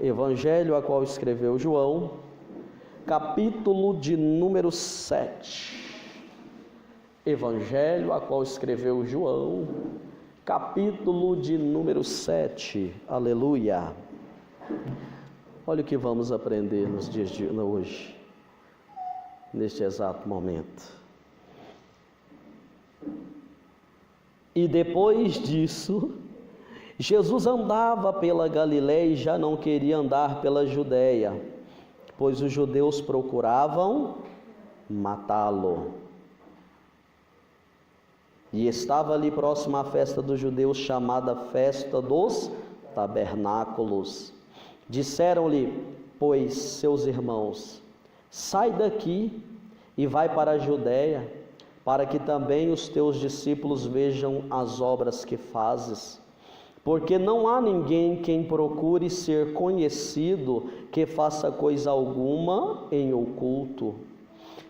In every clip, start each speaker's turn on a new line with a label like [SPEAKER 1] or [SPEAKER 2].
[SPEAKER 1] Evangelho a qual escreveu João, capítulo de número 7. Evangelho a qual escreveu João, capítulo de número 7. Aleluia. Olha o que vamos aprender nos dias de hoje, neste exato momento. E depois disso, Jesus andava pela Galiléia e já não queria andar pela Judéia, pois os judeus procuravam matá-lo. E estava ali próxima à festa dos judeus, chamada Festa dos Tabernáculos. Disseram-lhe, pois, seus irmãos: sai daqui e vai para a Judéia, para que também os teus discípulos vejam as obras que fazes. Porque não há ninguém quem procure ser conhecido que faça coisa alguma em oculto.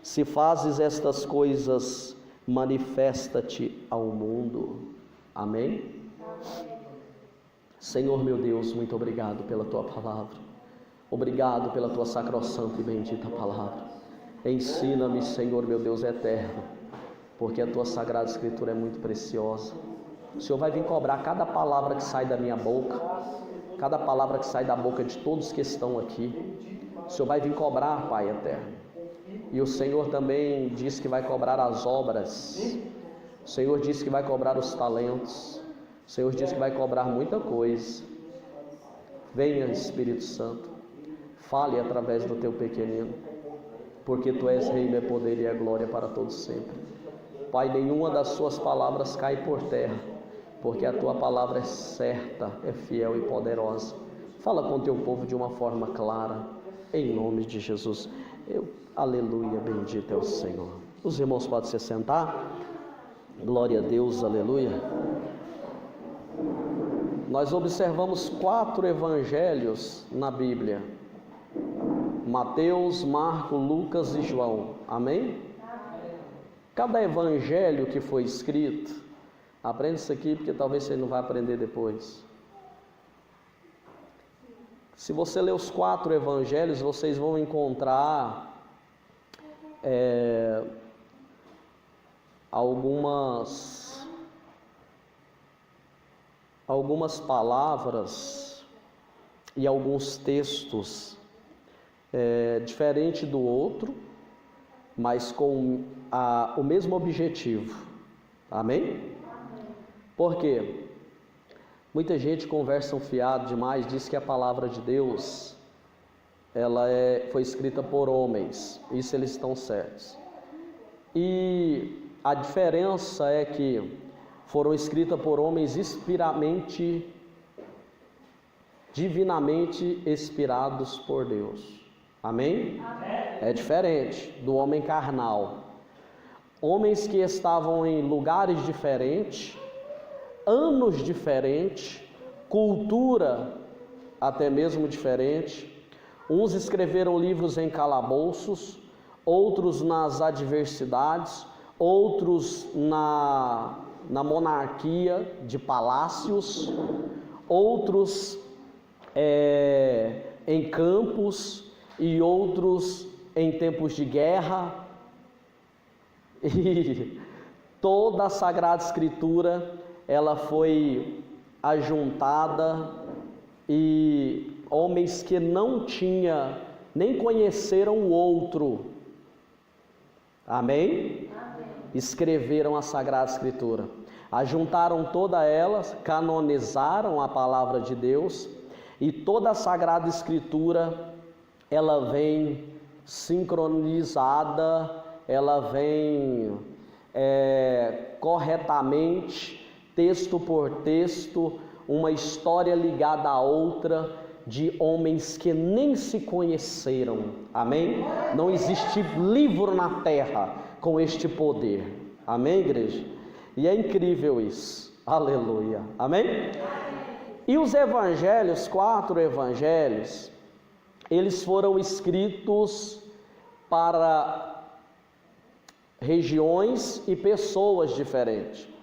[SPEAKER 1] Se fazes estas coisas, manifesta-te ao mundo. Amém? Senhor meu Deus, muito obrigado pela tua palavra. Obrigado pela tua sacrossanta e bendita palavra. Ensina-me, Senhor meu Deus eterno, porque a tua sagrada escritura é muito preciosa. O Senhor vai vir cobrar cada palavra que sai da minha boca, cada palavra que sai da boca de todos que estão aqui. O Senhor vai vir cobrar, Pai eterno. E o Senhor também diz que vai cobrar as obras. O Senhor diz que vai cobrar os talentos. O Senhor diz que vai cobrar muita coisa. Venha, Espírito Santo, fale através do teu pequenino, porque tu és rei, é poder e é glória para todos sempre. Pai, nenhuma das suas palavras cai por terra, porque a tua palavra é certa, é fiel e poderosa. Fala com o teu povo de uma forma clara, em nome de Jesus. Aleluia, bendito é o Senhor. Os irmãos podem se sentar. Glória a Deus, aleluia. Nós observamos 4 evangelhos na Bíblia: Mateus, Marcos, Lucas e João. Amém? Cada evangelho que foi escrito, aprenda isso aqui, porque talvez você não vai aprender depois. Se você ler os 4 evangelhos, vocês vão encontrar algumas palavras e alguns textos diferente do outro, mas com o mesmo objetivo. Amém? Por quê? Muita gente conversa fiado demais, diz que a palavra de Deus foi escrita por homens. Isso eles estão certos. E a diferença é que foram escritas por homens divinamente inspirados por Deus. Amém? Amém? É diferente do homem carnal. Homens que estavam em lugares diferentes, anos diferentes, cultura até mesmo diferente. Uns escreveram livros em calabouços, outros nas adversidades, outros na monarquia de palácios, outros em campos e outros em tempos de guerra. E toda a Sagrada Escritura ela foi ajuntada, e homens que não nem conheceram o outro, amém? Escreveram a Sagrada Escritura, ajuntaram toda ela, canonizaram a palavra de Deus, e toda a Sagrada Escritura ela vem sincronizada, ela vem corretamente, texto por texto, uma história ligada à outra, de homens que nem se conheceram. Amém? Não existe livro na terra com este poder. Amém, igreja? E é incrível isso. Aleluia. Amém? E os evangelhos, 4 evangelhos, eles foram escritos para regiões e pessoas diferentes.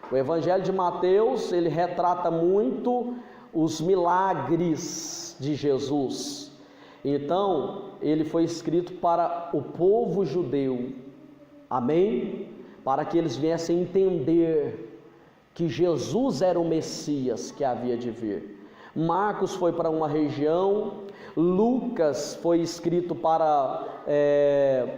[SPEAKER 1] O Evangelho de Mateus, ele retrata muito os milagres de Jesus. Então, ele foi escrito para o povo judeu, amém? Para que eles viessem entender que Jesus era o Messias que havia de vir. Marcos foi para uma região, Lucas foi escrito para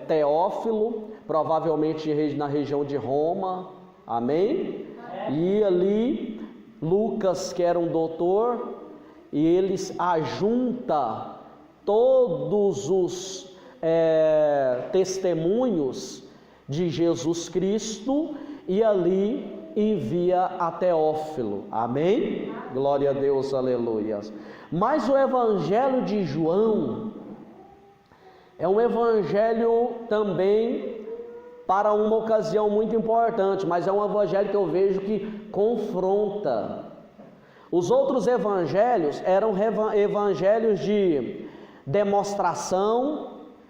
[SPEAKER 1] Teófilo, provavelmente na região de Roma, amém? E ali, Lucas, que era um doutor, e eles ajunta todos os testemunhos de Jesus Cristo e ali envia a Teófilo, amém? Glória a Deus, aleluia. Mas o evangelho de João é um evangelho também para uma ocasião muito importante, mas é um evangelho que eu vejo que confronta. Os outros evangelhos eram evangelhos de demonstração,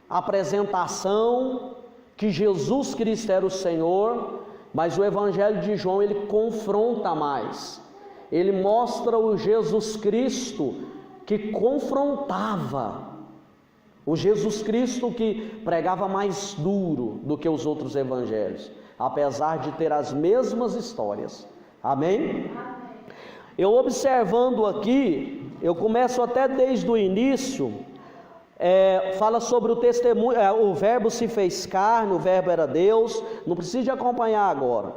[SPEAKER 1] apresentação, que Jesus Cristo era o Senhor, mas o evangelho de João ele confronta mais, ele mostra o Jesus Cristo que confrontava, o Jesus Cristo que pregava mais duro do que os outros evangelhos, apesar de ter as mesmas histórias, amém? Eu observando aqui, eu começo até desde o início, fala sobre o testemunho, o verbo se fez carne, o verbo era Deus, não precisa de acompanhar agora,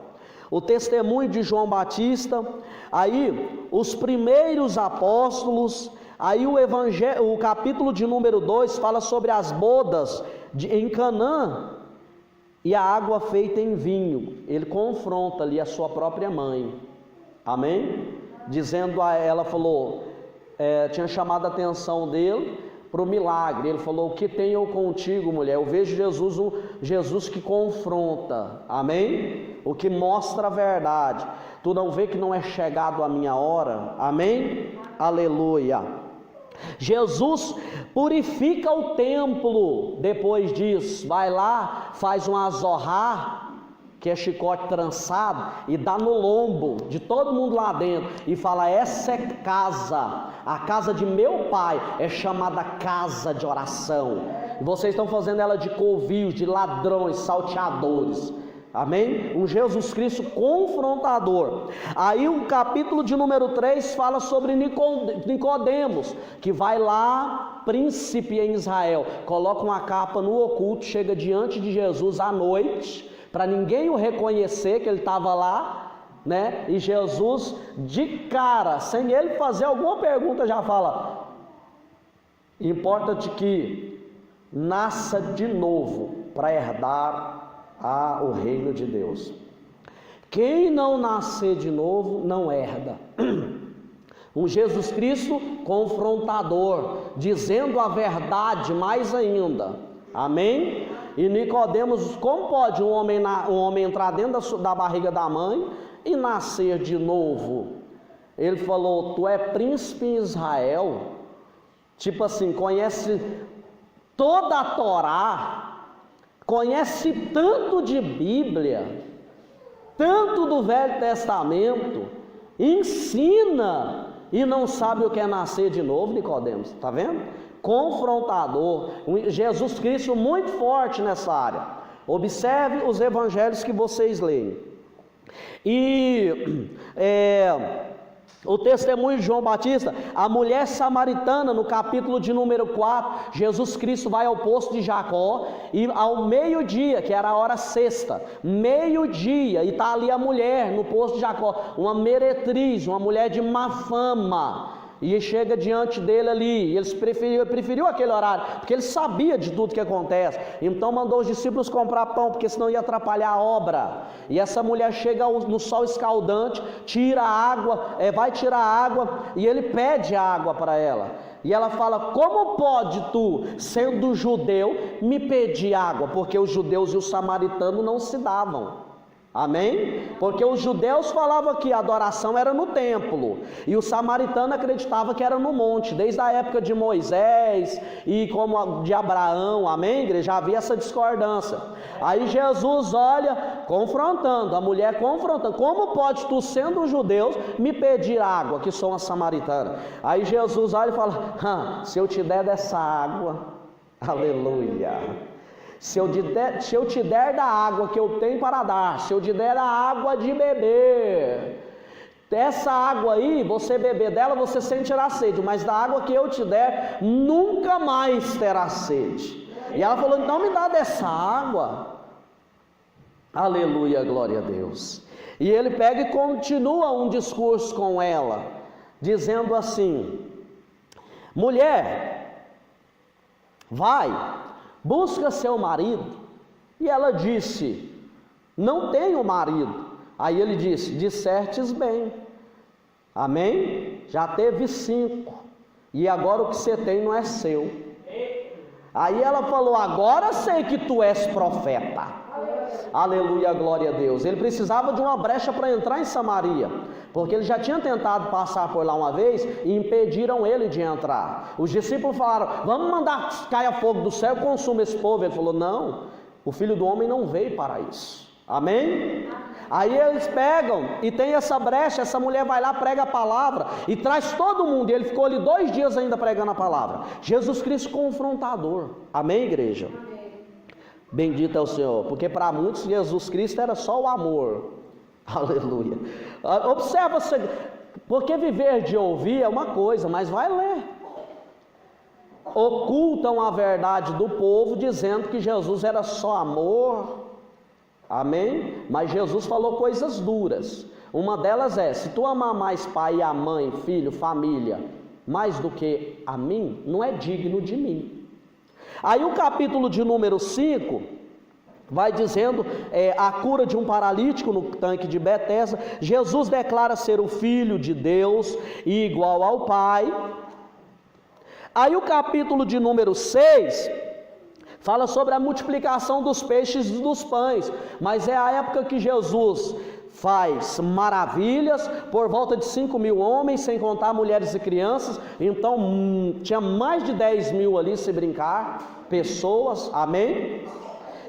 [SPEAKER 1] o testemunho de João Batista, aí os primeiros apóstolos, aí o capítulo de número 2 fala sobre as bodas em Canaã, e a água feita em vinho, ele confronta ali a sua própria mãe, amém? Dizendo a ela, falou, tinha chamado a atenção dele, para o milagre, ele falou, o que tenho eu contigo, mulher? Eu vejo Jesus, um Jesus que confronta, amém? O que mostra a verdade, tu não vê que não é chegado a minha hora, amém? Aleluia. Jesus purifica o templo, depois disso, vai lá, faz um azorrar, que é chicote trançado, e dá no lombo de todo mundo lá dentro, e fala, essa é casa, a casa de meu pai, é chamada casa de oração, e vocês estão fazendo ela de covios, de ladrões, salteadores, amém? Um Jesus Cristo confrontador. Aí o capítulo de número 3 fala sobre Nicodemos, que vai lá, príncipe em Israel, coloca uma capa no oculto, chega diante de Jesus à noite, para ninguém o reconhecer que ele estava lá, né? E Jesus de cara, sem ele fazer alguma pergunta, já fala, importa-te que nasça de novo para herdar o reino de Deus. Quem não nascer de novo não herda. Um Jesus Cristo confrontador, dizendo a verdade mais ainda, amém? E Nicodemos, como pode um homem entrar dentro da barriga da mãe e nascer de novo? Ele falou, tu é príncipe em Israel, tipo assim, conhece toda a Torá, conhece tanto de Bíblia, tanto do Velho Testamento, ensina e não sabe o que é nascer de novo, Nicodemos, está vendo? Confrontador, Jesus Cristo muito forte nessa área. Observe os evangelhos que vocês leem. E o testemunho de João Batista, a mulher samaritana, no capítulo de número 4, Jesus Cristo vai ao poço de Jacó, e ao meio-dia, que era a hora sexta, meio-dia, e está ali a mulher no poço de Jacó, uma meretriz, uma mulher de má fama, e chega diante dele ali, e eles preferiu aquele horário, porque ele sabia de tudo que acontece, então mandou os discípulos comprar pão, porque senão ia atrapalhar a obra, e essa mulher chega no sol escaldante, tira a água, vai tirar a água, e ele pede a água para ela, e ela fala, como pode tu, sendo judeu, me pedir água, porque os judeus e os samaritanos não se davam, Amém? Porque os judeus falavam que a adoração era no templo e o samaritano acreditava que era no monte, desde a época de Moisés e como de Abraão, amém, igreja? Já havia essa discordância. Aí Jesus olha, confrontando, a mulher confrontando: como pode tu, sendo judeu, me pedir água, que sou uma samaritana? Aí Jesus olha e fala: se eu te der dessa água, aleluia, se eu te der da água que eu tenho para dar, se eu te der a água de beber, essa água aí, você beber dela, você sentirá sede, mas da água que eu te der, nunca mais terá sede. E ela falou: então me dá dessa água. Aleluia, glória a Deus. E ele pega e continua um discurso com ela, dizendo assim: mulher, vai, busca seu marido. E ela disse: não tenho marido. Aí ele disse: dissertes bem, amém? Já teve 5, e agora o que você tem não é seu. Aí ela falou: agora sei que tu és profeta. Aleluia, glória a Deus. Ele precisava de uma brecha para entrar em Samaria, porque ele já tinha tentado passar por lá uma vez e impediram ele de entrar. Os discípulos falaram: vamos mandar que caia fogo do céu e consuma esse povo. Ele falou: não, o Filho do Homem não veio para isso. Amém? Aí eles pegam e tem essa brecha, essa mulher vai lá, prega a palavra e traz todo mundo, e ele ficou ali 2 dias ainda pregando a palavra. Jesus Cristo confrontador. Amém, igreja? Amém. Bendito é o Senhor, porque para muitos Jesus Cristo era só o amor. Aleluia. Observa, porque viver de ouvir é uma coisa, mas vai ler. Ocultam a verdade do povo, dizendo que Jesus era só amor. Amém? Mas Jesus falou coisas duras. Uma delas é: se tu amar mais pai e a mãe, filho, família, mais do que a mim, não é digno de mim. Aí o capítulo de número 5 vai dizendo a cura de um paralítico no tanque de Betesda. Jesus declara ser o Filho de Deus e igual ao Pai. Aí o capítulo de número 6 fala sobre a multiplicação dos peixes e dos pães, mas é a época que Jesus faz maravilhas, por volta de 5.000 homens, sem contar mulheres e crianças. Então tinha mais de 10.000 ali, se brincar, pessoas, amém?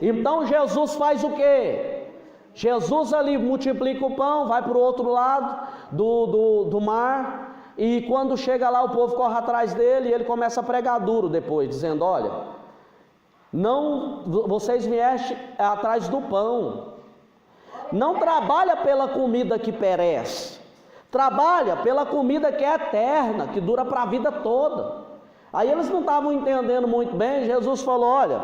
[SPEAKER 1] Então Jesus faz o quê? Jesus ali multiplica o pão, vai para o outro lado do mar, e quando chega lá o povo corre atrás dele, e ele começa a pregar duro depois, dizendo: olha, não, vocês vieste atrás do pão, não trabalha pela comida que perece, trabalha pela comida que é eterna, que dura para a vida toda. Aí eles não estavam entendendo muito bem. Jesus falou: olha,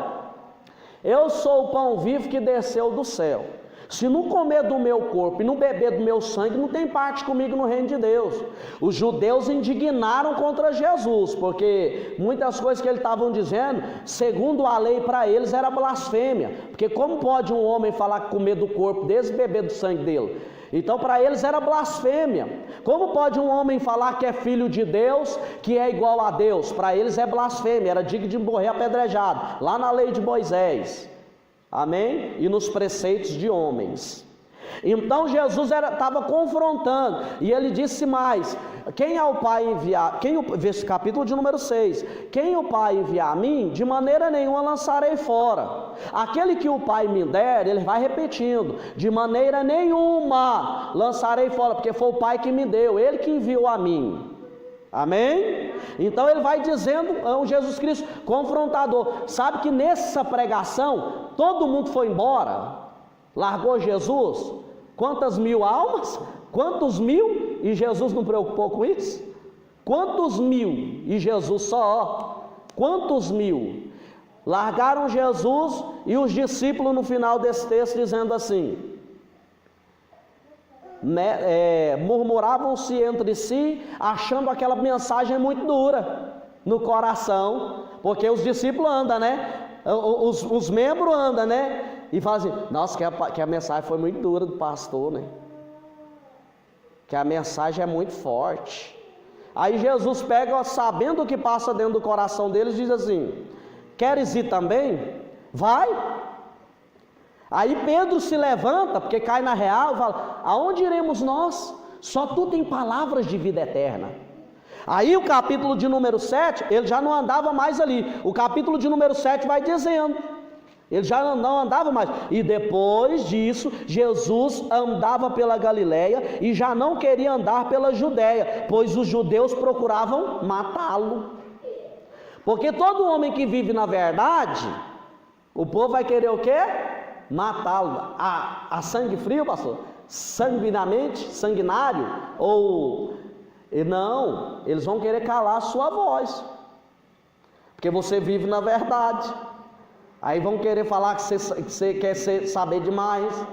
[SPEAKER 1] eu sou o pão vivo que desceu do céu. Se não comer do meu corpo e não beber do meu sangue, não tem parte comigo no reino de Deus. Os judeus indignaram contra Jesus, porque muitas coisas que eles estavam dizendo, segundo a lei para eles, era blasfêmia. Porque como pode um homem falar que comer do corpo deles e beber do sangue dele? Então para eles era blasfêmia. Como pode um homem falar que é filho de Deus, que é igual a Deus? Para eles é blasfêmia, era digno de morrer apedrejado, lá na lei de Moisés. Amém? E nos preceitos de homens. Então Jesus estava confrontando, e ele disse mais: quem ao Pai enviar, capítulo de número 6, quem o Pai enviar a mim, de maneira nenhuma lançarei fora. Aquele que o Pai me der, ele vai repetindo: de maneira nenhuma lançarei fora, porque foi o Pai que me deu, ele que enviou a mim. Amém? Então ele vai dizendo, Jesus Cristo confrontador. Sabe que nessa pregação todo mundo foi embora, largou Jesus. Quantas 1.000 almas? Quantos 1.000? E Jesus não preocupou com isso? Quantos 1.000? E Jesus só, quantos 1.000? Largaram Jesus, e os discípulos no final desse texto dizendo assim, murmuravam-se entre si, achando aquela mensagem muito dura no coração, porque os discípulos andam, né? Os membros andam, né? E falam assim: nossa, que a mensagem foi muito dura do pastor, né? Que a mensagem é muito forte. Aí Jesus pega, sabendo o que passa dentro do coração deles, diz assim: queres ir também? Vai. Aí Pedro se levanta, porque cai na real, e fala: aonde iremos nós? Só tu tem palavras de vida eterna. Aí o capítulo de número 7, ele já não andava mais ali. O capítulo de número 7 vai dizendo, ele já não andava mais. E depois disso, Jesus andava pela Galileia e já não queria andar pela Judéia, pois os judeus procuravam matá-lo. Porque todo homem que vive na verdade, o povo vai querer o quê? Matá-lo. A sangue frio, pastor? Sanguinário? Ou... não, eles vão querer calar a sua voz, porque você vive na verdade. Aí vão querer falar que você quer saber demais,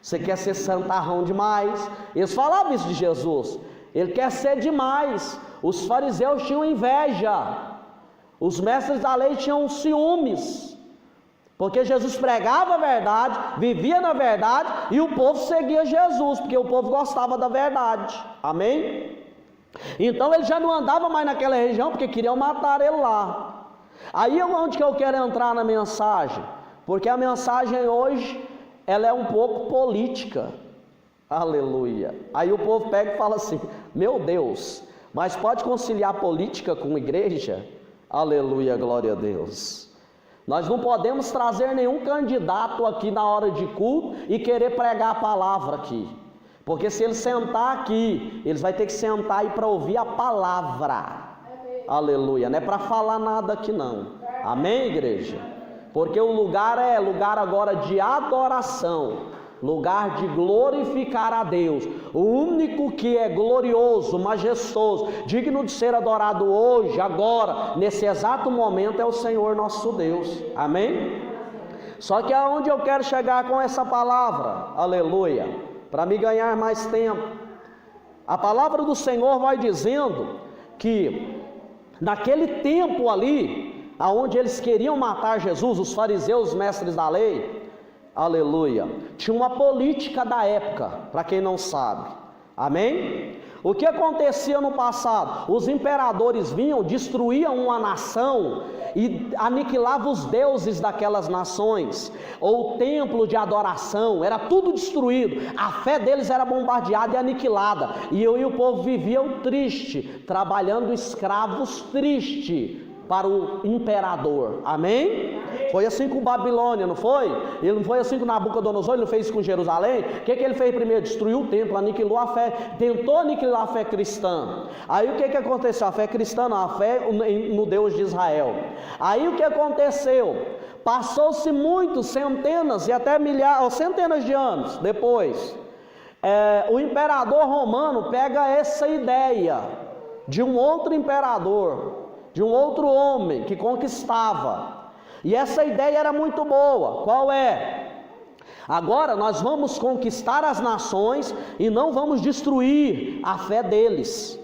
[SPEAKER 1] você quer ser santarrão demais. Eles falavam isso de Jesus, ele quer ser demais. Os fariseus tinham inveja, os mestres da lei tinham ciúmes, porque Jesus pregava a verdade, vivia na verdade, e o povo seguia Jesus, porque o povo gostava da verdade. Amém? Então ele já não andava mais naquela região, porque queriam matar ele lá. Aí onde que eu quero entrar na mensagem? Porque a mensagem hoje, ela é um pouco política. Aleluia. Aí o povo pega e fala assim: meu Deus, mas pode conciliar política com igreja? Aleluia, glória a Deus. Nós não podemos trazer nenhum candidato aqui na hora de culto e querer pregar a palavra aqui. Porque se ele sentar aqui, eles vão ter que sentar aí para ouvir a palavra. Aleluia, não é para falar nada aqui não. Amém, igreja? Porque o lugar é lugar agora de adoração, lugar de glorificar a Deus. O único que é glorioso, majestoso, digno de ser adorado hoje, agora, nesse exato momento, é o Senhor nosso Deus. Amém? Só que aonde eu quero chegar com essa palavra, aleluia, para me ganhar mais tempo, a palavra do Senhor vai dizendo que naquele tempo ali, aonde eles queriam matar Jesus, os fariseus, os mestres da lei, aleluia, tinha uma política da época, para quem não sabe. Amém? O que acontecia no passado? Os imperadores vinham, destruíam uma nação e aniquilavam os deuses daquelas nações, ou o templo de adoração, era tudo destruído, a fé deles era bombardeada e aniquilada, e o povo viviam triste, trabalhando escravos triste para o imperador. Amém? Foi assim com Babilônia, não foi? Ele não foi assim com Nabucodonosor, ele não fez isso com Jerusalém. O que ele fez primeiro? Destruiu o templo, aniquilou a fé, tentou aniquilar a fé cristã. Aí o que aconteceu? A fé cristã não, a fé no Deus de Israel. Aí o que aconteceu? Passou-se muitos, centenas e até milhares, centenas de anos depois, o imperador romano pega essa ideia de um outro imperador, de um outro homem que conquistava, e essa ideia era muito boa. Qual é? Agora nós vamos conquistar as nações e não vamos destruir a fé deles.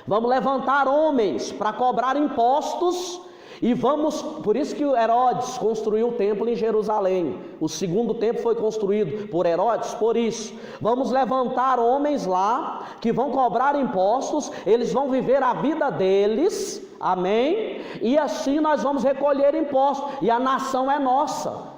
[SPEAKER 1] Vamos levantar homens para cobrar impostos e vamos, por isso que Herodes construiu o templo em Jerusalém. O segundo templo foi construído por Herodes, por isso. Vamos levantar homens lá que vão cobrar impostos, eles vão viver a vida deles, amém? E assim nós vamos recolher impostos, e a nação é nossa.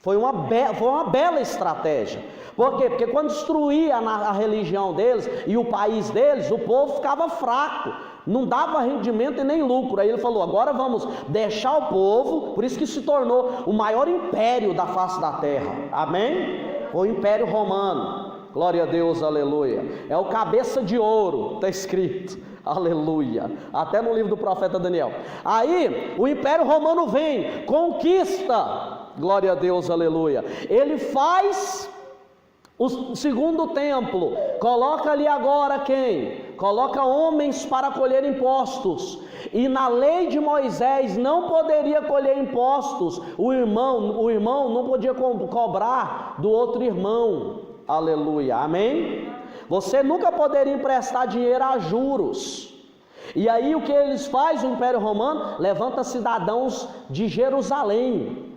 [SPEAKER 1] Foi uma bela estratégia. Por quê? Porque quando destruía a religião deles e o país deles, o povo ficava fraco, não dava rendimento e nem lucro. Aí ele falou: agora vamos deixar o povo, por isso que se tornou o maior império da face da terra. Amém? Foi o Império Romano. Glória a Deus, aleluia. É o cabeça de ouro, está escrito. Aleluia. Até no livro do profeta Daniel. Aí o Império Romano vem, conquista. Glória a Deus, aleluia. Ele faz o segundo templo, coloca ali agora quem? Coloca homens para colher impostos, e na lei de Moisés não poderia colher impostos, o irmão não podia cobrar do outro irmão, aleluia, amém? Você nunca poderia emprestar dinheiro a juros. E aí o que eles fazem, o Império Romano levanta cidadãos de Jerusalém,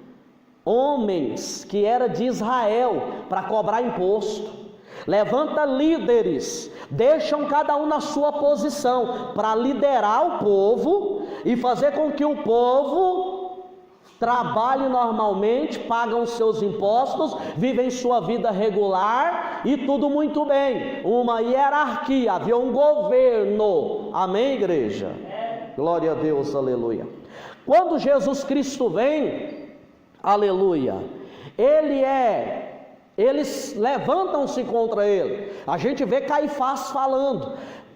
[SPEAKER 1] homens que era de Israel, para cobrar imposto. Levanta líderes, deixam cada um na sua posição para liderar o povo e fazer com que o povo trabalham normalmente, pagam seus impostos, vivem sua vida regular e tudo muito bem. Uma hierarquia, havia um governo. Amém, igreja? Glória a Deus, aleluia. Quando Jesus Cristo vem, aleluia, eles levantam-se contra ele. A gente vê Caifás falando: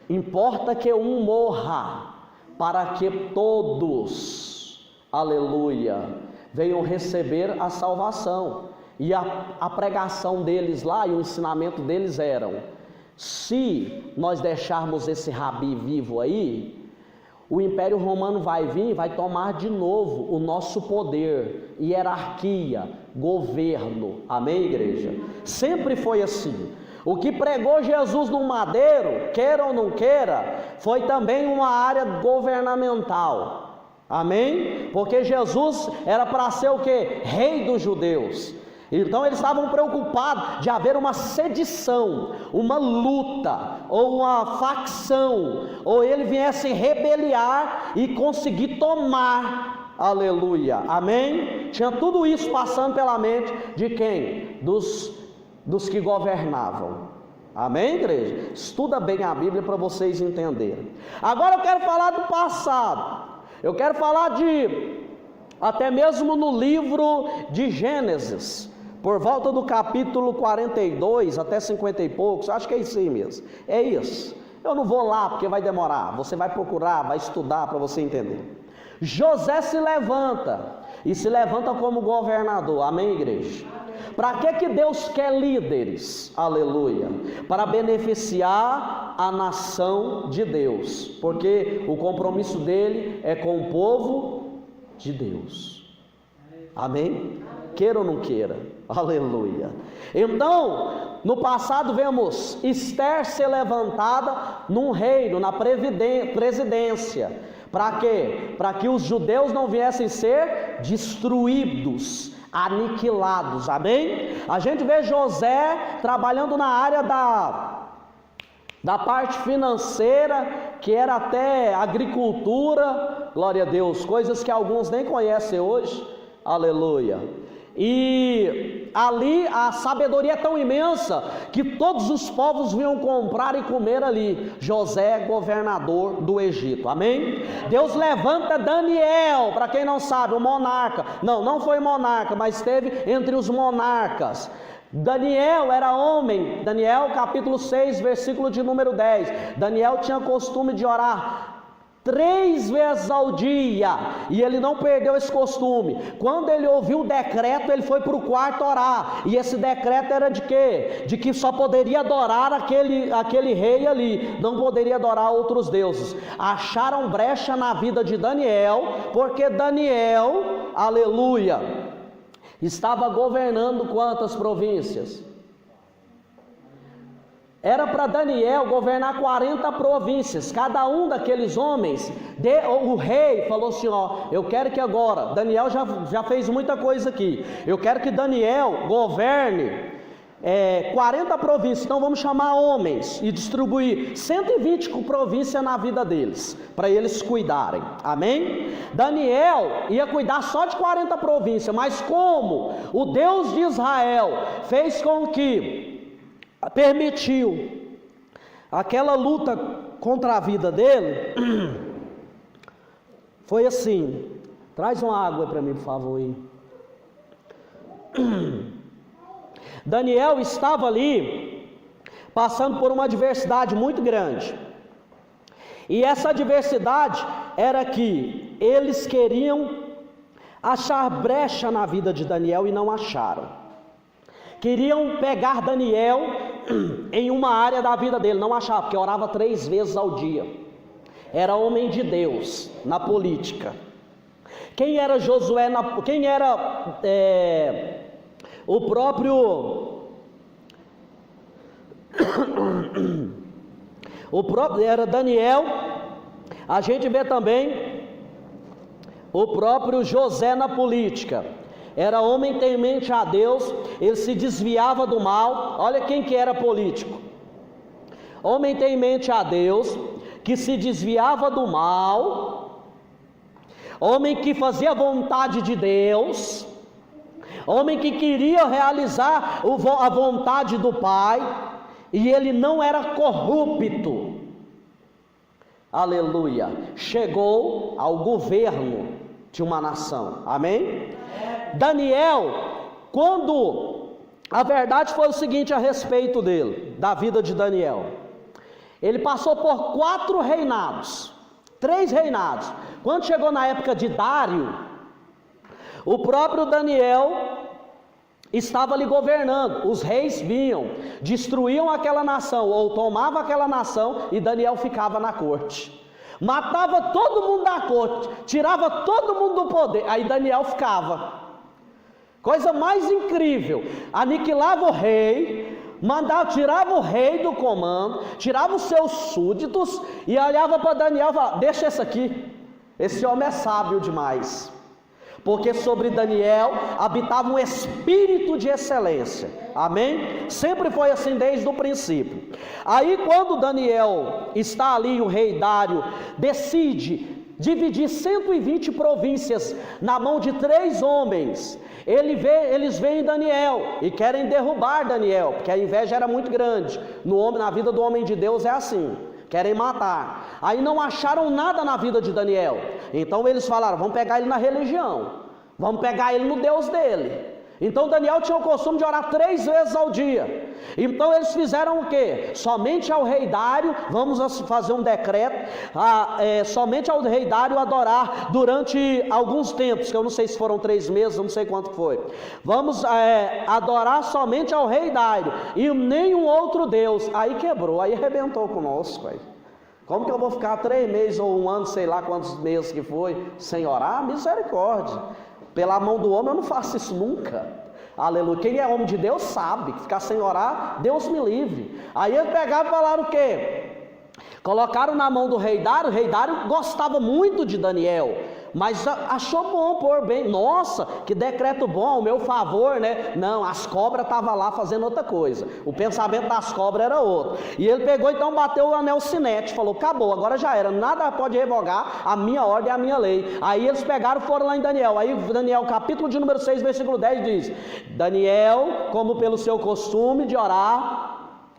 [SPEAKER 1] importa que um morra, para que todos, aleluia, venham receber a salvação. E a pregação deles lá e o ensinamento deles eram: se nós deixarmos esse rabi vivo aí, o Império Romano vai vir e vai tomar de novo o nosso poder, hierarquia, governo. Amém, igreja? Sempre foi assim. O que pregou Jesus no madeiro, queira ou não queira, foi também uma área governamental. Amém? Porque Jesus era para ser o quê? Rei dos judeus. Então eles estavam preocupados de haver uma sedição, uma luta, ou uma facção, ou ele viesse rebeliar e conseguir tomar, aleluia, amém? Tinha tudo isso passando pela mente de quem? Dos que governavam. Amém, igreja? Estuda bem a Bíblia para vocês entenderem. Agora eu quero falar do passado. Eu quero falar até mesmo no livro de Gênesis, por volta do capítulo 42 até 50 e poucos, acho que é isso aí mesmo, é isso. Eu não vou lá porque vai demorar, você vai procurar, vai estudar para você entender. José se levanta, e se levanta como governador, amém, igreja? Para que Deus quer líderes? Aleluia! Para beneficiar a nação de Deus, porque o compromisso dele é com o povo de Deus, amém? Queira ou não queira, aleluia. Então, no passado vemos Esther ser levantada num reino, na presidência. Para quê? Para que os judeus não viessem ser destruídos, aniquilados, amém? A gente vê José trabalhando na área da parte financeira, que era até agricultura, glória a Deus, coisas que alguns nem conhecem hoje, aleluia. E ali a sabedoria é tão imensa que todos os povos vinham comprar e comer ali. José, governador do Egito, amém? Deus levanta Daniel, para quem não sabe, o monarca. Não foi monarca, mas esteve entre os monarcas. Daniel era homem. Daniel capítulo 6, versículo de número 10. Daniel tinha costume de orar 3 vezes ao dia, e ele não perdeu esse costume. Quando ele ouviu o decreto, ele foi para o quarto orar, e esse decreto era de quê? De que só poderia adorar aquele rei ali, não poderia adorar outros deuses. Acharam brecha na vida de Daniel, porque Daniel, aleluia, estava governando quantas províncias? Era para Daniel governar 40 províncias. Cada um daqueles homens, o rei falou assim: ó, eu quero que agora, Daniel já fez muita coisa aqui, eu quero que Daniel governe 40 províncias. Então vamos chamar homens e distribuir 120 províncias na vida deles, para eles cuidarem, amém? Daniel ia cuidar só de 40 províncias, mas como o Deus de Israel fez com que permitiu aquela luta contra a vida dele, foi assim. Traz uma água para mim, por favor aí. Daniel estava ali passando por uma adversidade muito grande, e essa adversidade era que eles queriam achar brecha na vida de Daniel e não acharam. Queriam pegar Daniel em uma área da vida dele, não achava, porque orava 3 vezes ao dia. Era homem de Deus na política. Quem era Josué? Quem era o próprio era Daniel. A gente vê também o próprio José na política. Era homem temente a Deus, ele se desviava do mal. Olha quem que era político: homem temente a Deus, que se desviava do mal, homem que fazia a vontade de Deus, homem que queria realizar a vontade do Pai, e ele não era corrupto. Aleluia. Chegou ao governo de uma nação. Amém? Daniel, quando a verdade foi o seguinte a respeito dele, da vida de Daniel, ele passou por 4 reinados, 3 reinados. Quando chegou na época de Dário, o próprio Daniel estava ali governando. Os reis vinham, destruíam aquela nação, ou tomavam aquela nação, e Daniel ficava na corte. Matava todo mundo da corte, tirava todo mundo do poder, aí Daniel ficava. Coisa mais incrível, aniquilava o rei, tirava o rei do comando, tirava os seus súditos, e olhava para Daniel e falava: deixa esse aqui, esse homem é sábio demais. Porque sobre Daniel habitava um espírito de excelência. Amém? Sempre foi assim desde o princípio. Aí quando Daniel está ali, o rei Dário decide dividir 120 províncias na mão de 3 homens. Eles veem Daniel e querem derrubar Daniel, porque a inveja era muito grande. Na vida do homem de Deus é assim. Querem matar. Aí não acharam nada na vida de Daniel. Então eles falaram: vamos pegar ele na religião, vamos pegar ele no Deus dele. Então Daniel tinha o costume de orar 3 vezes ao dia. Então eles fizeram o quê? Somente ao rei Dário, vamos fazer um decreto, somente ao rei Dário adorar durante alguns tempos, que eu não sei se foram 3 meses, eu não sei quanto foi. Vamos adorar somente ao rei Dário, e nenhum outro Deus. Aí quebrou, aí arrebentou conosco. Como que eu vou ficar 3 meses ou 1 ano, sei lá quantos meses que foi, sem orar? Misericórdia. Pela mão do homem eu não faço isso nunca. Aleluia. Quem é homem de Deus sabe que ficar sem orar, Deus me livre. Aí eles pegaram e falaram o quê? Colocaram na mão do rei Dário. O rei Dário gostava muito de Daniel, mas achou bom pôr bem. Nossa, que decreto bom, ao meu favor, né? Não, as cobras estavam lá fazendo outra coisa. O pensamento das cobras era outro. E ele pegou, então bateu o anel sinete, falou: acabou, agora já era, nada pode revogar a minha ordem e a minha lei. Aí eles pegaram e foram lá em Daniel. Aí Daniel, capítulo de número 6, versículo 10 diz: Daniel, como pelo seu costume de orar,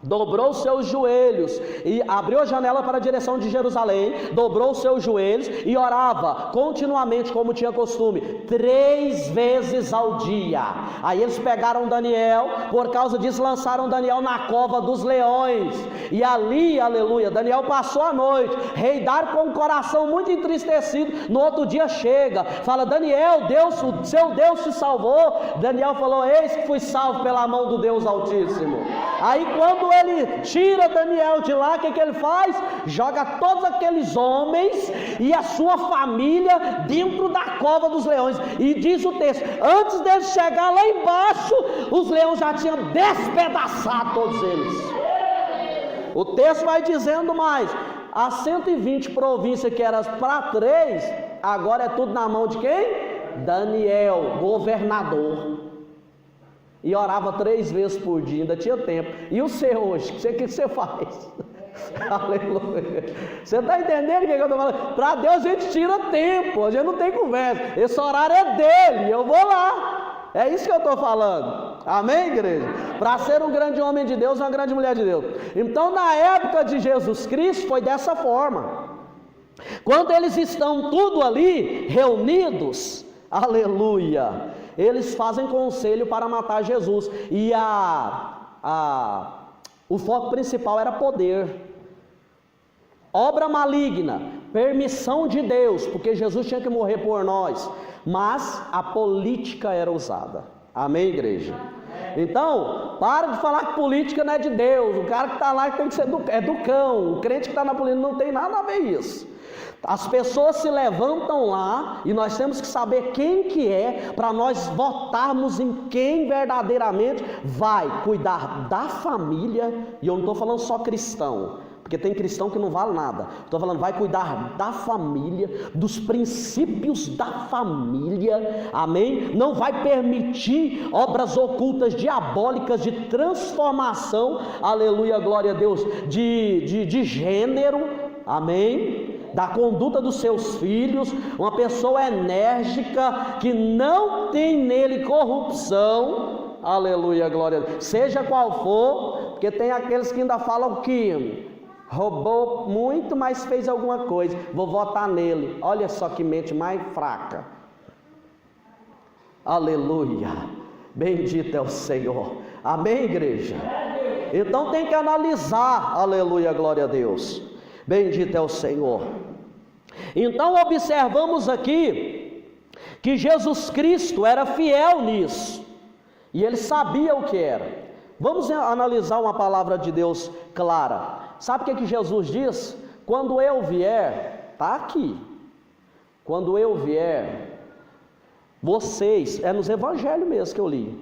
[SPEAKER 1] dobrou os seus joelhos e abriu a janela para a direção de Jerusalém, dobrou os seus joelhos e orava continuamente, como tinha costume, 3 vezes ao dia. Aí eles pegaram Daniel, por causa disso lançaram Daniel na cova dos leões, e ali, aleluia, Daniel passou a noite. Rei Dário, com o coração muito entristecido, no outro dia chega, fala: Daniel, Deus, o seu Deus te salvou. Daniel falou: eis que fui salvo pela mão do Deus Altíssimo. Aí quando ele tira Daniel de lá, o que ele faz? Joga todos aqueles homens e a sua família dentro da cova dos leões. E diz o texto: antes deles chegar lá embaixo, os leões já tinham despedaçado todos eles. O texto vai dizendo mais: as 120 províncias que eram para 3, agora é tudo na mão de quem? Daniel, governador. E orava 3 vezes por dia, ainda tinha tempo. E o seu hoje? O que você faz? Aleluia. Você está entendendo o que eu estou falando? Para Deus a gente tira tempo, a gente não tem conversa. Esse horário é dele, eu vou lá. É isso que eu estou falando. Amém, igreja? Para ser um grande homem de Deus, uma grande mulher de Deus. Então, na época de Jesus Cristo, foi dessa forma. Quando eles estão tudo ali, reunidos, aleluia, eles fazem conselho para matar Jesus. E o foco principal era poder, obra maligna, permissão de Deus, porque Jesus tinha que morrer por nós, mas a política era usada. Amém, igreja? Então, para de falar que política não é de Deus. O cara que está lá tem que ser do cão. O crente que está na política não tem nada a ver isso. As pessoas se levantam lá e nós temos que saber quem que é, para nós votarmos em quem verdadeiramente vai cuidar da família. E eu não estou falando só cristão, porque tem cristão que não vale nada. Estou falando, vai cuidar da família, dos princípios da família, amém? Não vai permitir obras ocultas diabólicas de transformação, aleluia, glória a Deus, de gênero, amém? da conduta dos seus filhos, uma pessoa enérgica, que não tem nele corrupção, aleluia, glória a Deus, seja qual for, porque tem aqueles que ainda falam que roubou muito, mas fez alguma coisa, vou votar nele. Olha só que mente mais fraca. Aleluia, bendito é o Senhor. Amém, igreja? Então tem que analisar, aleluia, glória a Deus, bendito é o Senhor. Então observamos aqui que Jesus Cristo era fiel nisso, e ele sabia o que era. Vamos analisar uma palavra de Deus clara. Sabe o que Jesus diz? Quando eu vier, está aqui, quando eu vier, vocês, é nos evangelhos mesmo que eu li,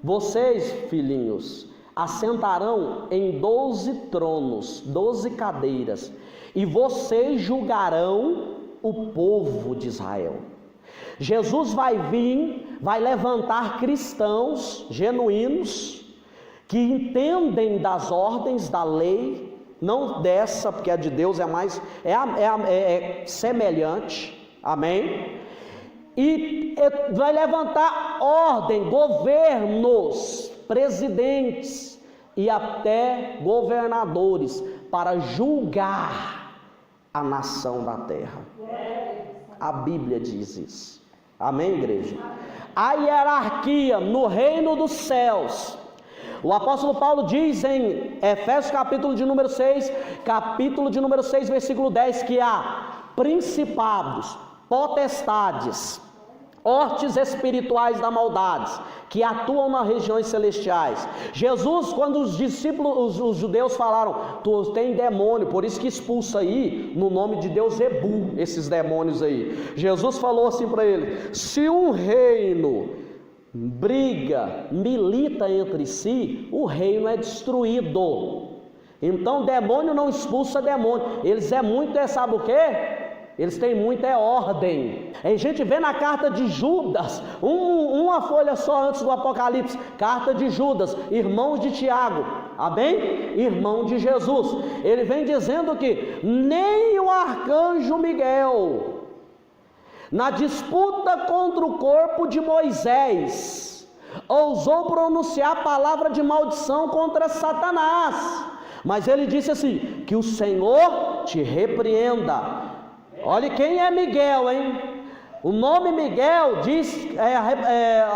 [SPEAKER 1] vocês, filhinhos, assentarão em 12 tronos, 12 cadeiras, e vocês julgarão o povo de Israel. Jesus vai vir, vai levantar cristãos genuínos, que entendem das ordens da lei, não dessa, porque a de Deus é mais, é semelhante, amém? E vai levantar ordem, governos, presidentes e até governadores para julgar a nação da terra. A Bíblia diz isso, amém, igreja? A hierarquia no reino dos céus. O apóstolo Paulo diz em Efésios capítulo de número 6, versículo 10, que há principados, potestades, hortes espirituais da maldade, que atuam nas regiões celestiais. Jesus, quando os discípulos, os judeus falaram, tu tem demônio, por isso que expulsa aí, no nome de Deus, Zebu, esses demônios aí. Jesus falou assim para ele, se um reino briga, milita entre si, o reino é destruído. Então demônio não expulsa demônio, eles sabe o que? Eles têm muita ordem. A gente vê na carta de Judas, uma folha só antes do Apocalipse, carta de Judas, irmãos de Tiago, amém? Irmão de Jesus. Ele vem dizendo que nem o arcanjo Miguel, na disputa contra o corpo de Moisés, ousou pronunciar a palavra de maldição contra Satanás, mas ele disse assim, que o Senhor te repreenda. Olha quem é Miguel, hein? O nome Miguel diz,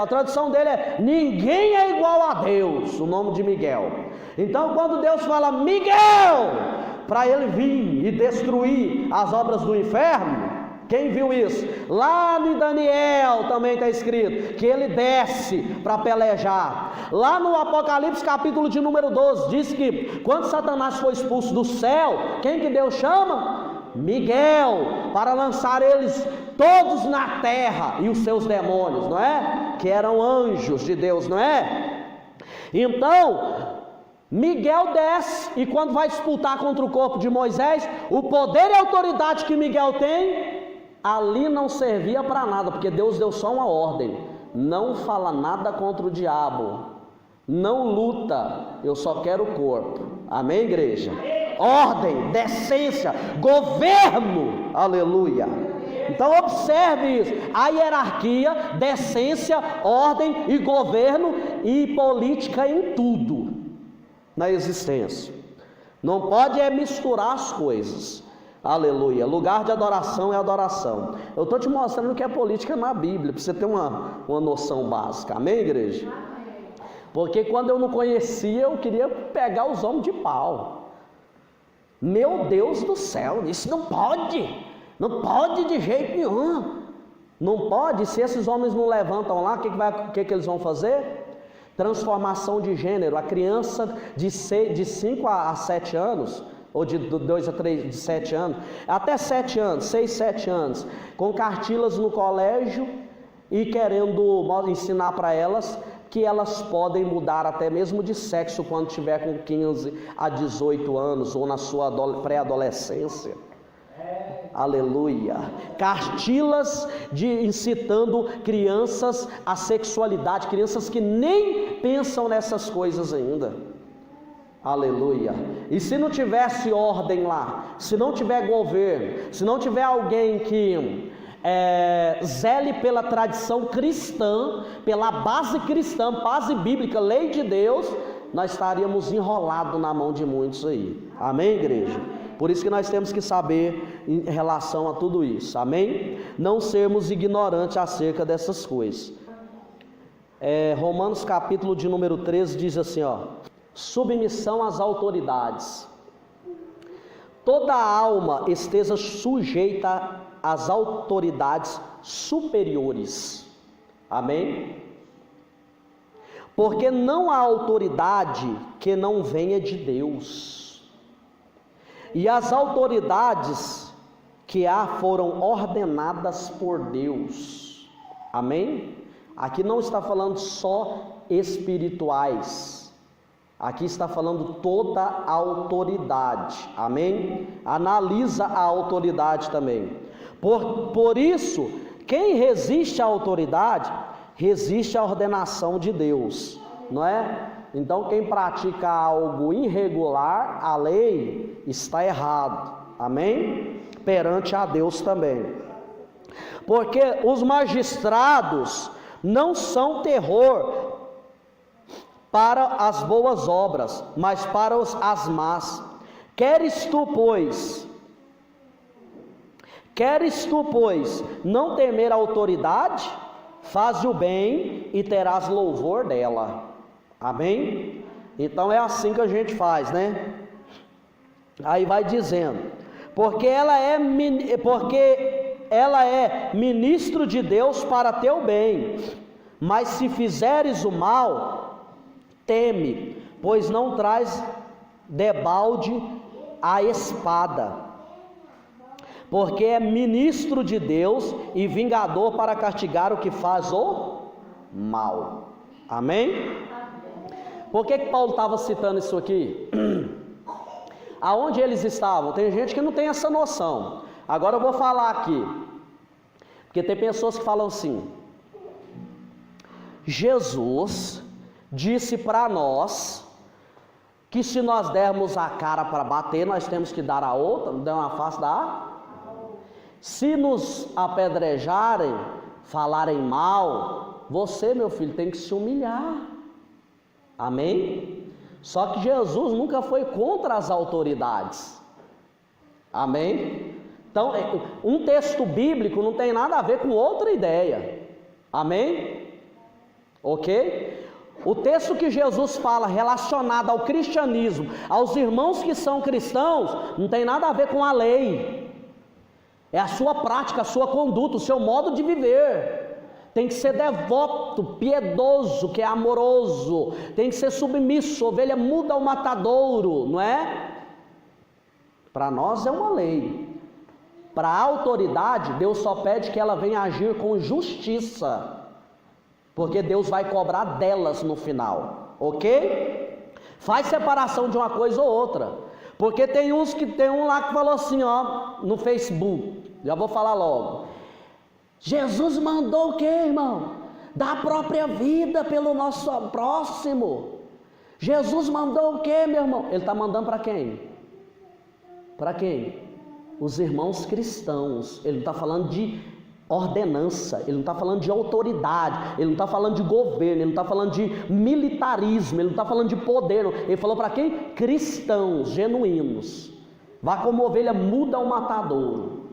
[SPEAKER 1] a tradução dele é, ninguém é igual a Deus, o nome de Miguel. Então quando Deus fala Miguel, para ele vir e destruir as obras do inferno, quem viu isso? Lá em Daniel também está escrito que ele desce para pelejar. Lá no Apocalipse capítulo de número 12 diz que quando Satanás foi expulso do céu, quem que Deus chama? Miguel, para lançar eles todos na terra, e os seus demônios, não é? Que eram anjos de Deus, não é? Então Miguel desce, e quando vai disputar contra o corpo de Moisés, o poder e a autoridade que Miguel tem, ali não servia para nada, porque Deus deu só uma ordem, não fala nada contra o diabo, não luta, eu só quero o corpo, amém, igreja? Ordem, decência, governo, aleluia. Então observe isso, a hierarquia, decência, ordem e governo e política em tudo na existência. Não pode misturar as coisas, aleluia. Lugar de adoração é adoração. Eu estou te mostrando o que é política na Bíblia, para você ter uma noção básica, amém, igreja? Porque quando eu não conhecia, eu queria pegar os homens de pau. Meu Deus do céu, isso não pode de jeito nenhum, não pode. Se esses homens não levantam lá, o que eles vão fazer? Transformação de gênero. A criança de 5 a 7 anos, ou de 2 a 3, de 7 anos, até 7 anos, 6, 7 anos, com cartilas no colégio e querendo ensinar para elas que elas podem mudar até mesmo de sexo quando tiver com 15 a 18 anos ou na sua pré-adolescência. Aleluia. Cartilas incitando crianças à sexualidade, crianças que nem pensam nessas coisas ainda. Aleluia. E se não tivesse ordem lá, se não tiver governo, se não tiver alguém que zele pela tradição cristã, pela base cristã, base bíblica, lei de Deus, nós estaríamos enrolados na mão de muitos aí. Amém, igreja? Por isso que nós temos que saber em relação a tudo isso. Amém? Não sermos ignorantes acerca dessas coisas. Romanos capítulo de número 13 diz assim, ó: submissão às autoridades. Toda alma esteja sujeita às autoridades superiores. Amém? Porque não há autoridade que não venha de Deus. E as autoridades que há foram ordenadas por Deus. Amém? Aqui não está falando só espirituais. Aqui está falando toda a autoridade. Amém? Analisa a autoridade também. Por isso, quem resiste à autoridade, resiste à ordenação de Deus, não é? Então, quem pratica algo irregular, a lei, está errado. Amém? Perante a Deus também. Porque os magistrados não são terror para as boas obras, mas para as más. Queres tu, pois, não temer a autoridade? Faz o bem e terás louvor dela. Amém? Então é assim que a gente faz, né? Aí vai dizendo: porque ela é ministro de Deus para teu bem. Mas se fizeres o mal, teme, pois não traz debalde a espada. Porque é ministro de Deus e vingador para castigar o que faz o mal. Amém? Por que Paulo estava citando isso aqui? Aonde eles estavam? Tem gente que não tem essa noção. Agora eu vou falar aqui. Porque tem pessoas que falam assim: Jesus disse para nós que se nós dermos a cara para bater, nós temos que dar a outra, não der uma face, dá. Se nos apedrejarem, falarem mal, você, meu filho, tem que se humilhar. Amém? Só que Jesus nunca foi contra as autoridades. Amém? Então, um texto bíblico não tem nada a ver com outra ideia. Amém? Ok? O texto que Jesus fala relacionado ao cristianismo, aos irmãos que são cristãos, não tem nada a ver com a lei. É a sua prática, a sua conduta, o seu modo de viver. Tem que ser devoto, piedoso, que é amoroso. Tem que ser submisso, ovelha muda ao matadouro, não é? Para nós é uma lei. Para a autoridade, Deus só pede que ela venha agir com justiça, porque Deus vai cobrar delas no final, ok? Faz separação de uma coisa ou outra. Porque tem um lá que falou assim, ó, no Facebook, já vou falar logo: Jesus mandou o que, irmão? Dar a própria vida pelo nosso próximo. Jesus mandou o que, meu irmão? Ele está mandando para quem? Para quem? Os irmãos cristãos. Ele não está falando de ordenança, ele não está falando de autoridade, ele não está falando de governo, ele não está falando de militarismo, ele não está falando de poder, não. Ele falou para quem? Cristãos, genuínos. Vá como ovelha muda ao matadouro,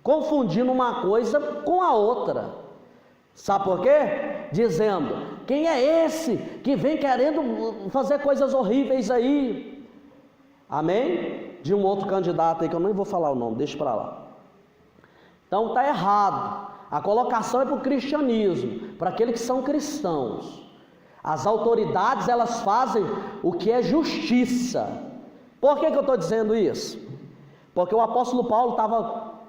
[SPEAKER 1] confundindo uma coisa com a outra. Sabe por quê? Dizendo: quem é esse que vem querendo fazer coisas horríveis aí? Amém? De um outro candidato aí que eu nem vou falar o nome, deixa para lá. Então está errado. A colocação é para o cristianismo, para aqueles que são cristãos. As autoridades, elas fazem o que é justiça. Por que eu estou dizendo isso? Porque o apóstolo Paulo estava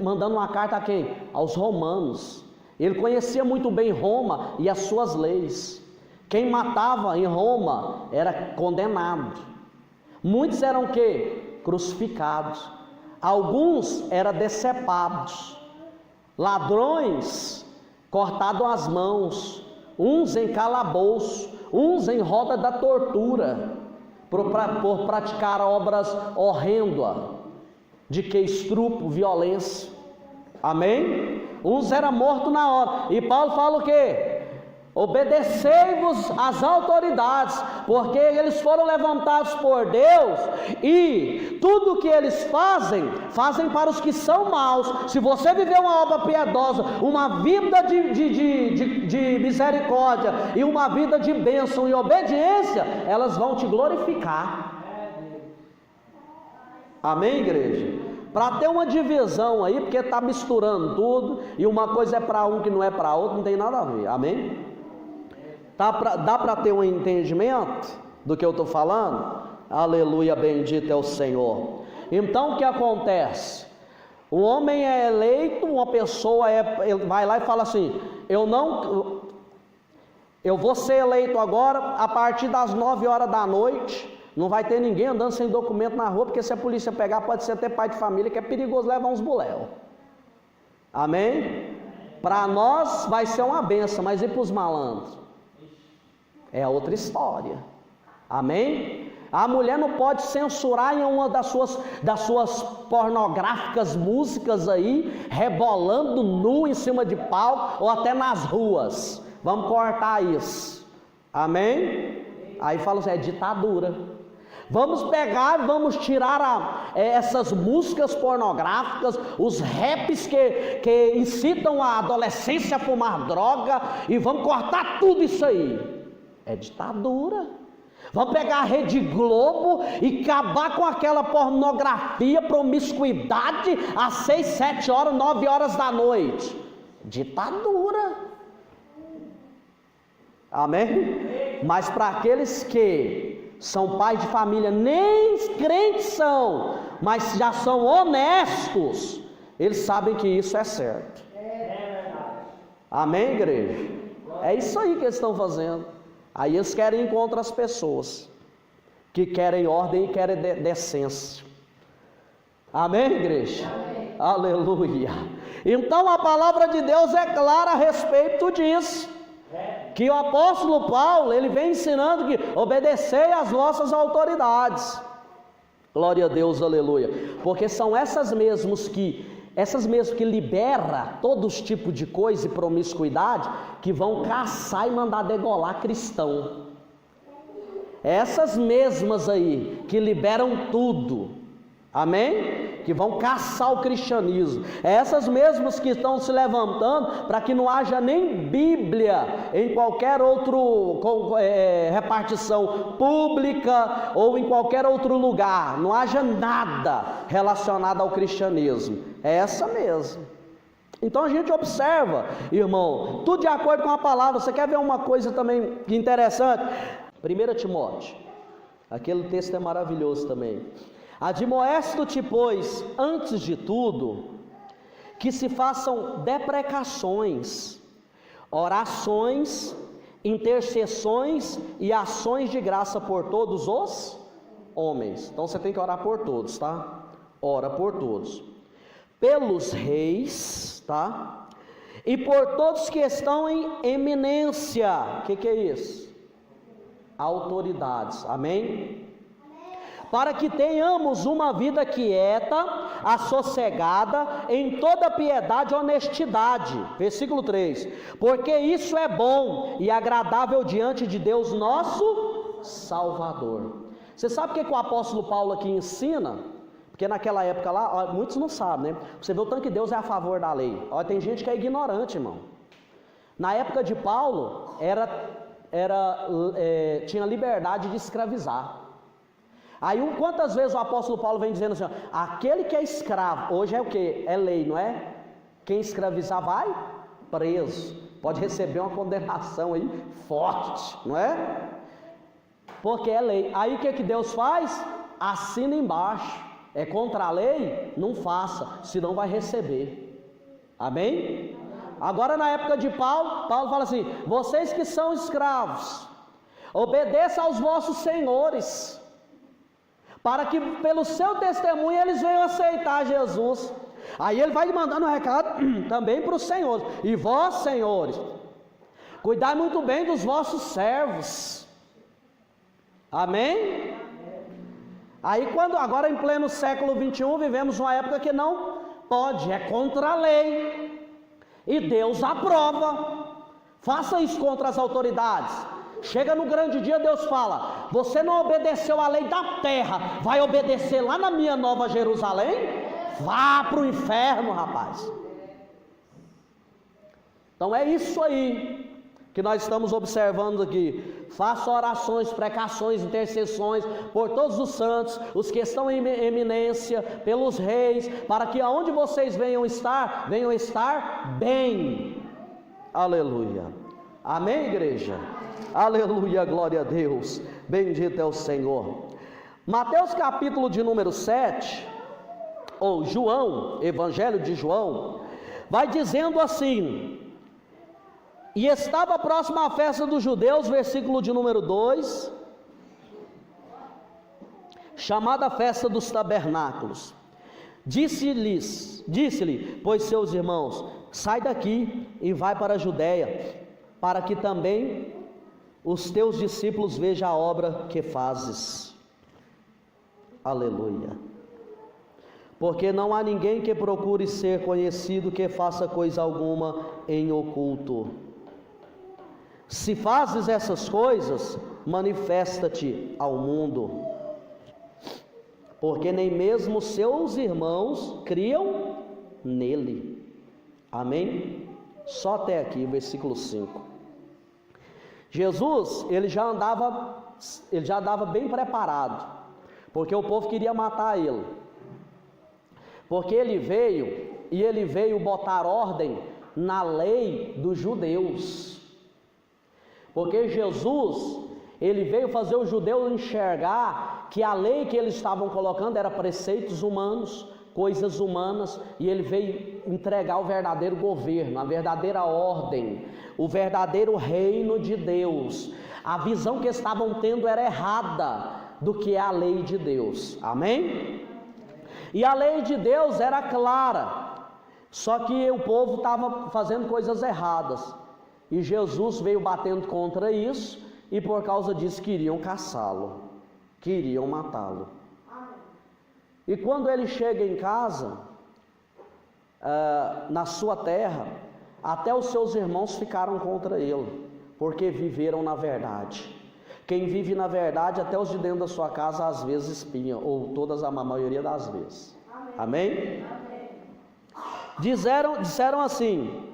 [SPEAKER 1] mandando uma carta a quem? Aos romanos. Ele conhecia muito bem Roma e as suas leis. Quem matava em Roma era condenado. Muitos eram o quê? Crucificados. Alguns eram decepados, ladrões cortados as mãos, uns em calabouço, uns em roda da tortura, por praticar obras horrendas, de que estupro, violência. Amém? Uns eram mortos na hora. E Paulo fala o quê? Obedecei-vos às autoridades, porque eles foram levantados por Deus, e tudo que eles fazem para os que são maus. Se você viver uma obra piedosa, uma vida de misericórdia, e uma vida de bênção e obediência, elas vão te glorificar. Amém, igreja? Para ter uma divisão aí, porque está misturando tudo, e uma coisa é para um que não é para outro, não tem nada a ver. Amém? Dá para ter um entendimento do que eu estou falando? Aleluia, bendito é o Senhor. Então o que acontece? O homem é eleito, uma pessoa ele vai lá e fala assim: eu vou ser eleito agora a partir das 9 horas da noite. Não vai ter ninguém andando sem documento na rua, porque se a polícia pegar, pode ser até pai de família, que é perigoso levar uns buléu. Amém? Para nós vai ser uma benção, mas e para os malandros? É outra história. Amém? A mulher não pode censurar em uma das suas pornográficas músicas aí, rebolando nu em cima de palco, ou até nas ruas. Vamos cortar isso. Amém? Aí fala assim, é ditadura. Vamos pegar, vamos tirar essas músicas pornográficas, os raps que incitam a adolescência a fumar droga, e vamos cortar tudo isso aí. É ditadura. Vamos pegar a Rede Globo e acabar com aquela pornografia, promiscuidade às 6, 7 horas, 9 horas da noite. Ditadura. Amém? Mas para aqueles que são pais de família, nem crentes são, mas já são honestos, eles sabem que isso é certo. Amém, igreja? É isso aí que eles estão fazendo. Aí eles querem ir contra as pessoas que querem ordem e querem decência. Amém, igreja? Amém. Aleluia. Então a palavra de Deus é clara a respeito disso, que o apóstolo Paulo, ele vem ensinando que obedecei às vossas autoridades. Glória a Deus, aleluia. Porque são essas mesmas que libera todos os tipos de coisa e promiscuidade, que vão caçar e mandar degolar cristão. Essas mesmas aí, que liberam tudo, amém? Que vão caçar o cristianismo. Essas mesmas que estão se levantando para que não haja nem Bíblia em qualquer outro repartição pública ou em qualquer outro lugar, não haja nada relacionado ao cristianismo. É essa mesmo. Então a gente observa, irmão, tudo de acordo com a palavra. Você quer ver uma coisa também interessante? 1 Timóteo, aquele texto é maravilhoso também. Admoesto-te, pois, antes de tudo, que se façam deprecações, orações, intercessões e ações de graça por todos os homens. Então você tem que orar por todos, tá? Ora por todos. Pelos reis, tá? E por todos que estão em eminência. O que é isso? Autoridades. Amém? Para que tenhamos uma vida quieta, assossegada, em toda piedade e honestidade. Versículo 3. Porque isso é bom e agradável diante de Deus nosso Salvador. Você sabe o que o apóstolo Paulo aqui ensina? Porque naquela época lá, muitos não sabem, né? Você vê o tanto que Deus é a favor da lei. Olha, tem gente que é ignorante, irmão. Na época de Paulo, tinha liberdade de escravizar. Aí quantas vezes o apóstolo Paulo vem dizendo assim, ó, aquele que é escravo, hoje é o que? É lei, não é? Quem escravizar vai preso, pode receber uma condenação aí forte, não é? Porque é lei. Aí o que Deus faz? Assina embaixo. É contra a lei? Não faça, senão vai receber. Amém? Agora na época de Paulo fala assim, vocês que são escravos, obedeçam aos vossos senhores, para que pelo seu testemunho eles venham aceitar Jesus. Aí ele vai mandando um recado também para os senhores. E vós, senhores, cuidai muito bem dos vossos servos. Amém? Aí agora em pleno século 21, vivemos uma época que não pode, é contra a lei. E Deus aprova. Faça isso contra as autoridades. Chega no grande dia, Deus fala: você não obedeceu à lei da terra, vai obedecer lá na minha Nova Jerusalém? Vá para o inferno, rapaz. Então é isso aí que nós estamos observando aqui. Faça orações, precações, intercessões por todos os santos, os que estão em eminência, pelos reis, para que aonde vocês venham estar bem. Aleluia. Amém, igreja? Aleluia, glória a Deus. Bendito é o Senhor. Mateus capítulo de número 7, ou João, Evangelho de João, vai dizendo assim: e estava próxima à festa dos judeus, versículo de número 2, chamada festa dos tabernáculos. Disse-lhe, pois, seus irmãos: sai daqui e vai para a Judéia, para que também os teus discípulos vejam a obra que fazes. Aleluia. Porque não há ninguém que procure ser conhecido que faça coisa alguma em oculto. Se fazes essas coisas, manifesta-te ao mundo, porque nem mesmo seus irmãos criam nele. Amém? Só até aqui, versículo 5. Jesus, ele já andava bem preparado, porque o povo queria matar ele, porque ele veio botar ordem na lei dos judeus. Porque Jesus, ele veio fazer os judeus enxergar que a lei que eles estavam colocando era preceitos humanos, coisas humanas, e ele veio entregar o verdadeiro governo, a verdadeira ordem, o verdadeiro reino de Deus. A visão que estavam tendo era errada do que é a lei de Deus. Amém? E a lei de Deus era clara, só que o povo estava fazendo coisas erradas. E Jesus veio batendo contra isso, e por causa disso queriam caçá-lo, queriam matá-lo. E quando ele chega em casa, na sua terra, até os seus irmãos ficaram contra ele, porque viveram na verdade. Quem vive na verdade, até os de dentro da sua casa às vezes espinham, ou a maioria das vezes. Amém? Amém? Disseram assim: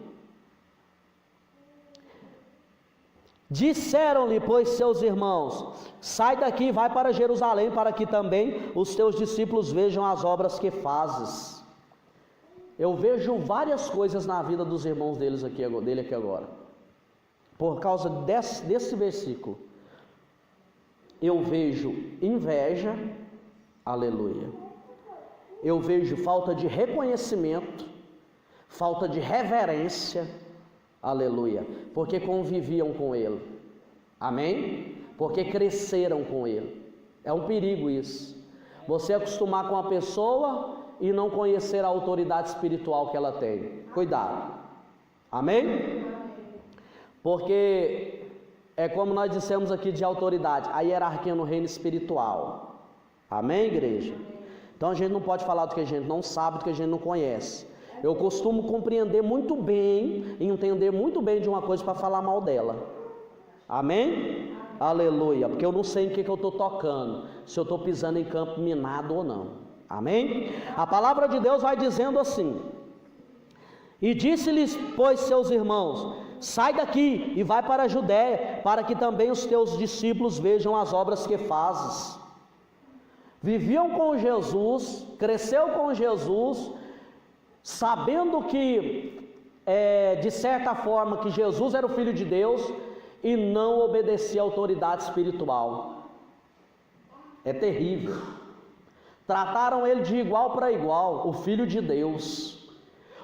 [SPEAKER 1] disseram-lhe, pois, seus irmãos: sai daqui e vai para Jerusalém, para que também os teus discípulos vejam as obras que fazes. Eu vejo várias coisas na vida dos irmãos dele aqui agora, por causa desse versículo. Eu vejo inveja, aleluia. Eu vejo falta de reconhecimento, falta de reverência, aleluia, porque conviviam com ele. Amém? Porque cresceram com ele. É um perigo isso. Você acostumar com a pessoa e não conhecer a autoridade espiritual que ela tem. Cuidado. Amém? Porque é como nós dissemos aqui de autoridade, a hierarquia no reino espiritual. Amém, igreja? Então a gente não pode falar do que a gente não sabe, do que a gente não conhece. Eu costumo compreender muito bem e entender muito bem de uma coisa para falar mal dela. Amém? Aleluia. Porque eu não sei em que eu estou tocando, se eu estou pisando em campo minado ou não. Amém? A palavra de Deus vai dizendo assim: e disse-lhes, pois, seus irmãos: sai daqui e vai para a Judéia, para que também os teus discípulos vejam as obras que fazes. Viviam com Jesus, cresceu com Jesus, sabendo que, de certa forma, que Jesus era o Filho de Deus, e não obedecia à autoridade espiritual. É terrível. Trataram ele de igual para igual, o Filho de Deus,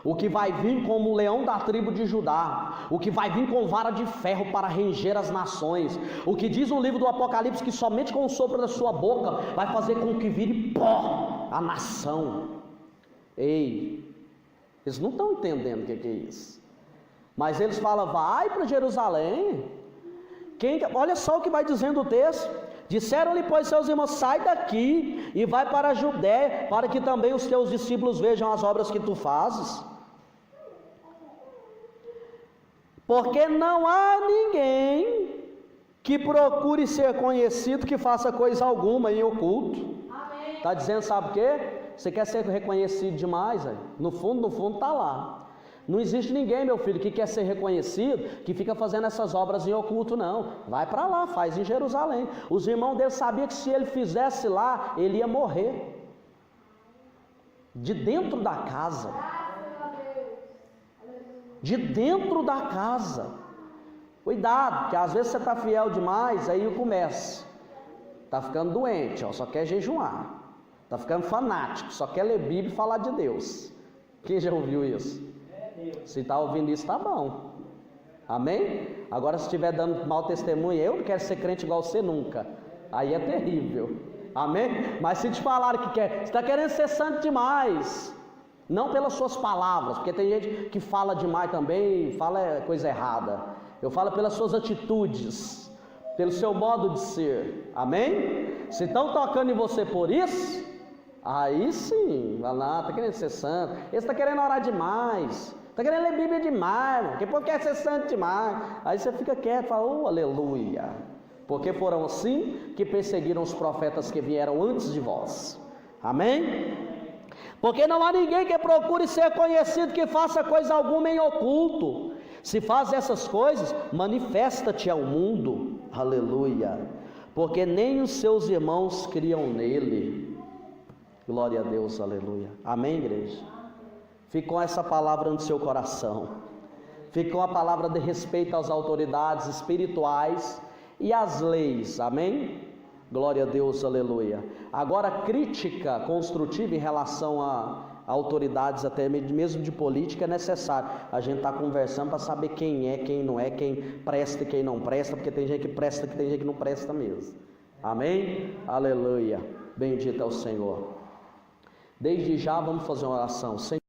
[SPEAKER 1] o que vai vir como o leão da tribo de Judá, o que vai vir com vara de ferro para ranger as nações, o que diz no livro do Apocalipse que somente com o sopro da sua boca vai fazer com que vire pó a nação. Ei, eles não estão entendendo o que é isso, mas eles falam: vai para Jerusalém. Olha só o que vai dizendo o texto: Disseram-lhe, pois, seus irmãos: sai daqui e vai para a Judéia, para que também os teus discípulos vejam as obras que tu fazes. Porque não há ninguém que procure ser conhecido, que faça coisa alguma em oculto. Está dizendo, sabe o quê? Você quer ser reconhecido demais, aí? No fundo está lá. Não existe ninguém, meu filho, que quer ser reconhecido, que fica fazendo essas obras em oculto, não. Vai para lá, faz em Jerusalém. Os irmãos dele sabiam que se ele fizesse lá, ele ia morrer. De dentro da casa. De dentro da casa. Cuidado, que às vezes você está fiel demais, aí começa. Está ficando doente, ó, só quer jejuar. Está ficando fanático, só quer ler Bíblia e falar de Deus. Quem já ouviu isso? Se está ouvindo isso, está bom. Amém? Agora, se estiver dando mau testemunho, eu não quero ser crente igual você nunca. Aí é terrível. Amém? Mas se te falaram que quer, você está querendo ser santo demais. Não pelas suas palavras, porque tem gente que fala demais também e fala coisa errada. Eu falo pelas suas atitudes, pelo seu modo de ser. Amém? Se estão tocando em você por isso, aí sim, vai lá, está querendo ser santo. Esse está querendo orar demais. Está querendo ler Bíblia demais, porque povo quer ser santo demais. Aí você fica quieto e fala, oh, aleluia. Porque foram assim que perseguiram os profetas que vieram antes de vós. Amém? Porque não há ninguém que procure ser conhecido, que faça coisa alguma em oculto. Se faz essas coisas, manifesta-te ao mundo. Aleluia. Porque nem os seus irmãos criam nele. Glória a Deus, aleluia. Amém, igreja? Fique com essa palavra no seu coração. Fique com a palavra de respeito às autoridades espirituais e às leis. Amém? Glória a Deus, aleluia. Agora, crítica construtiva em relação a autoridades, até mesmo de política, é necessário. A gente está conversando para saber quem é, quem não é, quem presta e quem não presta, porque tem gente que presta e tem gente que não presta mesmo. Amém? Aleluia. Bendito é o Senhor. Desde já vamos fazer uma oração. Senhor,